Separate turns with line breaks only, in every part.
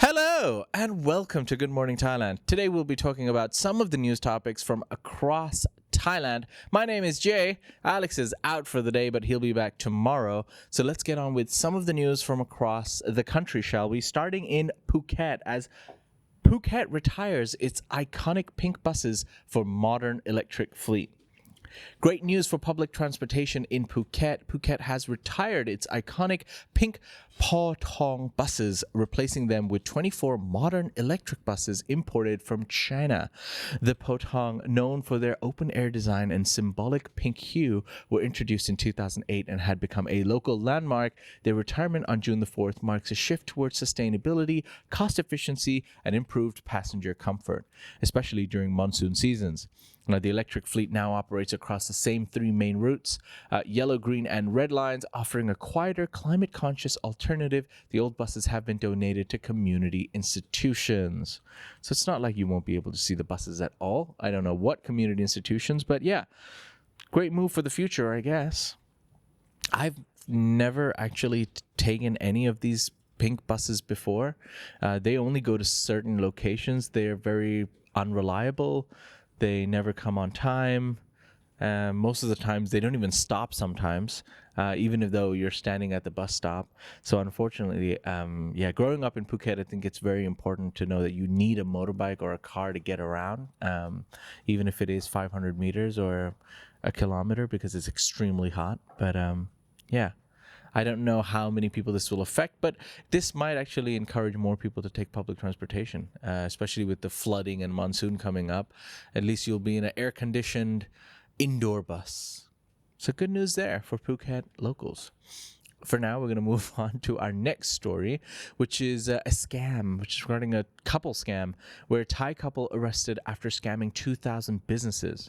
Hello and welcome to Good Morning Thailand. Today we'll be talking about some of the news topics from across Thailand. My name is Jay. Alex is out for the day, but he'll be back tomorrow. So let's get on with some of the news from across the country, shall we? Starting in Phuket, as Phuket retires its iconic pink buses for modern electric fleet. Great news for public transportation in Phuket. Phuket has retired its iconic pink paw tong buses, replacing them with 24 modern electric buses imported from China. The potong, known for their open-air design and symbolic pink hue, were introduced in 2008 and had become a local landmark. Their retirement on June the 4th marks a shift towards sustainability, cost efficiency, and improved passenger comfort, especially during monsoon seasons. Now, the electric fleet now operates across the same three main routes, yellow, green, and red lines, offering a quieter, climate-conscious alternative. The old buses have been donated to community institutions. So it's not like you won't be able to see the buses at all. I don't know what community institutions, but yeah, great move for the future, I guess. I've never actually taken any of these pink buses before. They only go to certain locations. They're very unreliable. They never come on time. Most of the times, they don't even stop sometimes, even though you're standing at the bus stop. So unfortunately, growing up in Phuket, I think it's very important to know that you need a motorbike or a car to get around, even if it is 500 meters or a kilometer, because it's extremely hot. But I don't know how many people this will affect, but this might actually encourage more people to take public transportation, especially with the flooding and monsoon coming up. At least you'll be in an air-conditioned indoor bus. So good news there for Phuket locals. For now, we're going to move on to our next story, which is a scam, which is regarding a couple scam, where a Thai couple arrested after scamming 2,000 businesses.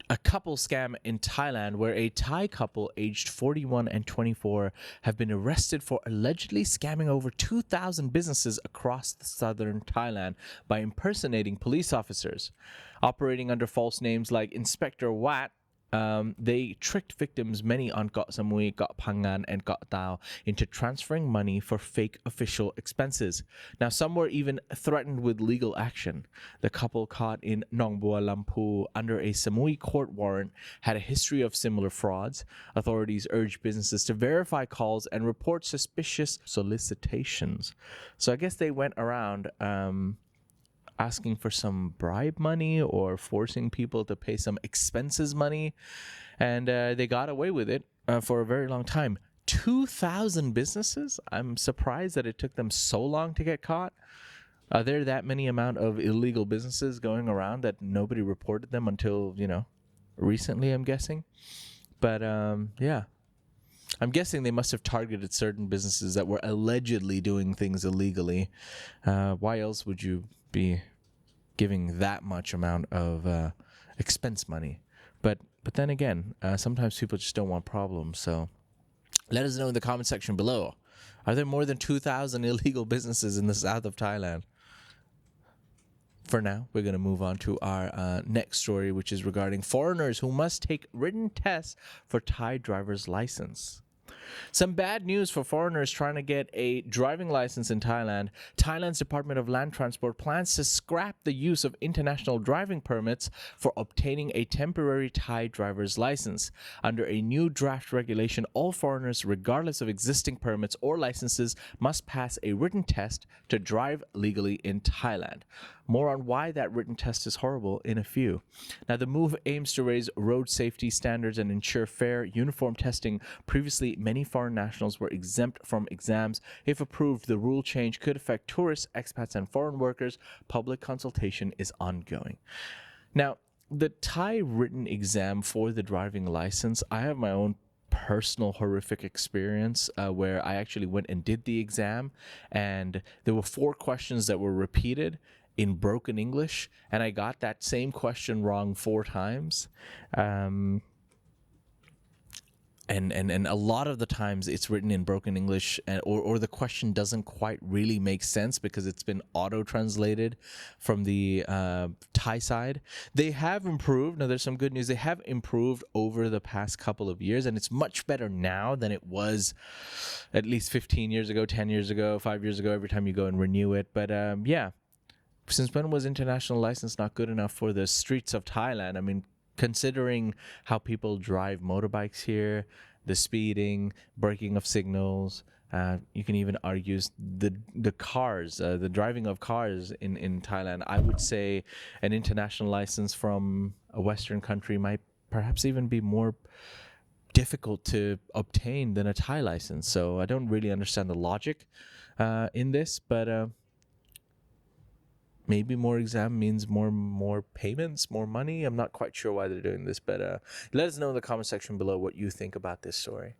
A couple scam in Thailand, where a Thai couple aged 41 and 24 have been arrested for allegedly scamming over 2,000 businesses across southern Thailand by impersonating police officers. Operating under false names like Inspector Wat, they tricked victims, many on Got Samui, Got Phangan, and Got Tao, into transferring money for fake official expenses. Now, some were even threatened with legal action. The couple caught in Nong Bua Lampu under a Samui court warrant had a history of similar frauds. Authorities urged businesses to verify calls and report suspicious solicitations. So I guess they went around asking for some bribe money or forcing people to pay some expenses money, and they got away with it for a very long time. 2,000 businesses? I'm surprised that it took them so long to get caught. Are there that many amount of illegal businesses going around that nobody reported them until, recently, I'm guessing? But I'm guessing they must have targeted certain businesses that were allegedly doing things illegally. Why else would you be giving that much amount of expense money? But then again, sometimes people just don't want problems. So let us know in the comment section below. Are there more than 2,000 illegal businesses in the south of Thailand? For now, we're going to move on to our next story, which is regarding foreigners who must take written tests for Thai driver's license. Some bad news for foreigners trying to get a driving license in Thailand. Thailand's Department of Land Transport plans to scrap the use of international driving permits for obtaining a temporary Thai driver's license. Under a new draft regulation, all foreigners, regardless of existing permits or licenses, must pass a written test to drive legally in Thailand. More on why that written test is horrible in a few. Now, the move aims to raise road safety standards and ensure fair, uniform testing. Previously, many foreign nationals were exempt from exams. If approved, the rule change could affect tourists, expats, and foreign workers. Public consultation is ongoing. Now, the Thai written exam for the driving license, I have my own personal horrific experience where I actually went and did the exam, and there were 4 questions that were repeated in broken English, and I got that same question wrong 4 times. and a lot of the times it's written in broken English, or the question doesn't quite really make sense because it's been auto-translated from the Thai side. They have improved. Now, there's some good news. They have improved over the past couple of years, and it's much better now than it was at least 15 years ago, 10 years ago, 5 years ago, every time you go and renew it. But yeah, since when was international license not good enough for the streets of Thailand? I mean, considering how people drive motorbikes here, the speeding, breaking of signals, you can even argue the cars, the driving of cars in Thailand. I would say an international license from a Western country might perhaps even be more difficult to obtain than a Thai license. So I don't really understand the logic in this, but maybe more exam means more payments, more money. I'm not quite sure why they're doing this, but let us know in the comment section below what you think about this story.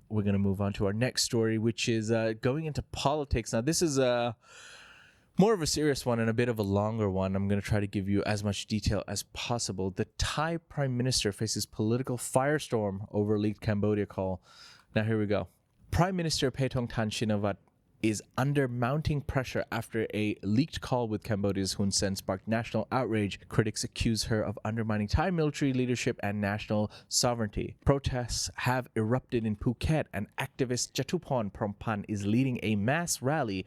We're going to move on to our next story, which is going into politics. Now, this is more of a serious one and a bit of a longer one. I'm going to try to give you as much detail as possible. The Thai Prime Minister faces political firestorm over leaked Cambodia call. Now, here we go. Prime Minister Paetongtarn Shinawatra is under mounting pressure after a leaked call with Cambodia's Hun Sen sparked national outrage. Critics accuse her of undermining Thai military leadership and national sovereignty. Protests have erupted in Phuket, and activist Jatuporn Prompan is leading a mass rally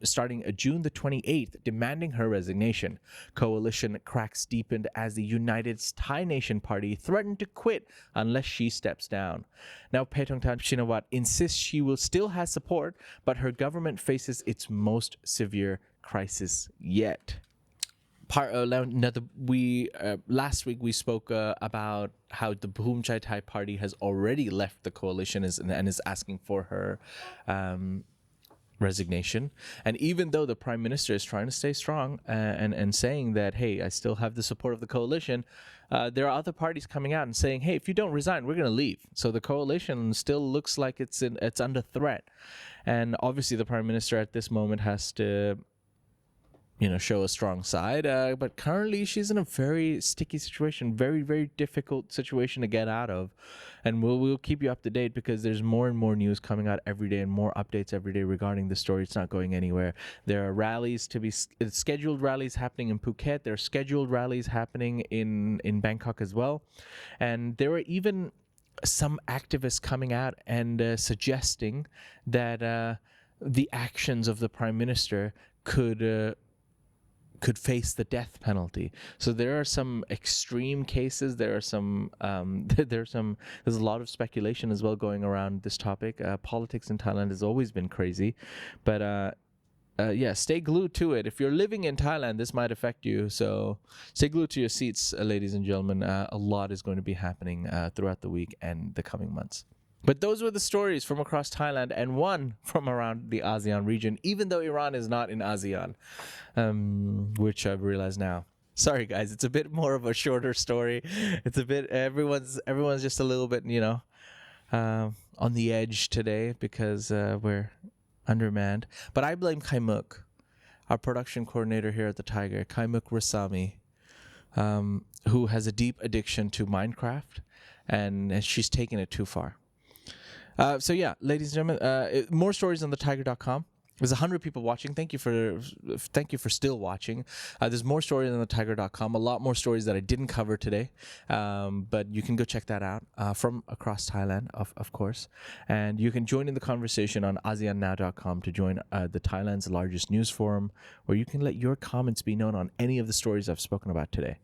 starting June the 28th, demanding her resignation. Coalition cracks deepened as the United Thai Nation Party threatened to quit unless she steps down. Now, Paetongtarn Shinawatra insists she will still have support, but her government faces its most severe crisis yet. Last week we spoke about how the Bhum Chai Thai Party has already left the coalition and is asking for her resignation. And even though the Prime Minister is trying to stay strong and saying that, hey, I still have the support of the coalition, there are other parties coming out and saying, hey, if you don't resign, we're going to leave. So the coalition still looks like it's under threat. And obviously the Prime Minister at this moment has to, show a strong side. But currently she's in a very sticky situation, very, very difficult situation to get out of. And we'll keep you up to date because there's more and more news coming out every day and more updates every day regarding the story. It's not going anywhere. There are rallies scheduled rallies happening in Phuket. There are scheduled rallies happening in Bangkok as well. And there were even some activists coming out and suggesting that the actions of the Prime Minister could face the death penalty. So there are some extreme cases. There's a lot of speculation as well going around this topic. Politics in Thailand has always been crazy, but yeah, stay glued to it. If you're living in Thailand, this might affect you. So stay glued to your seats, ladies and gentlemen. A lot is going to be happening throughout the week and the coming months. But those were the stories from across Thailand and one from around the ASEAN region, even though Iran is not in ASEAN, which I've realized now. Sorry, guys, it's a bit more of a shorter story. It's a bit, everyone's just a little bit, on the edge today because we're undermanned. But I blame Kaimuk, our production coordinator here at the Thaiger, Kaimuk Rasami, who has a deep addiction to Minecraft, and she's taken it too far. So yeah, ladies and gentlemen, more stories on thetiger.com. There's 100 people watching. Thank you for still watching. There's more stories on thetiger.com. A lot more stories that I didn't cover today, but you can go check that out from across Thailand, of course. And you can join in the conversation on ASEANnow.com to join the Thailand's largest news forum, where you can let your comments be known on any of the stories I've spoken about today.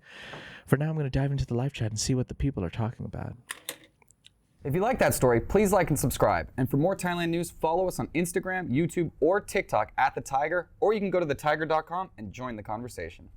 For now, I'm going to dive into the live chat and see what the people are talking about.
If you like that story, please like and subscribe. And for more Thailand news, follow us on Instagram, YouTube, or TikTok at The Thaiger, or you can go to thetiger.com and join the conversation.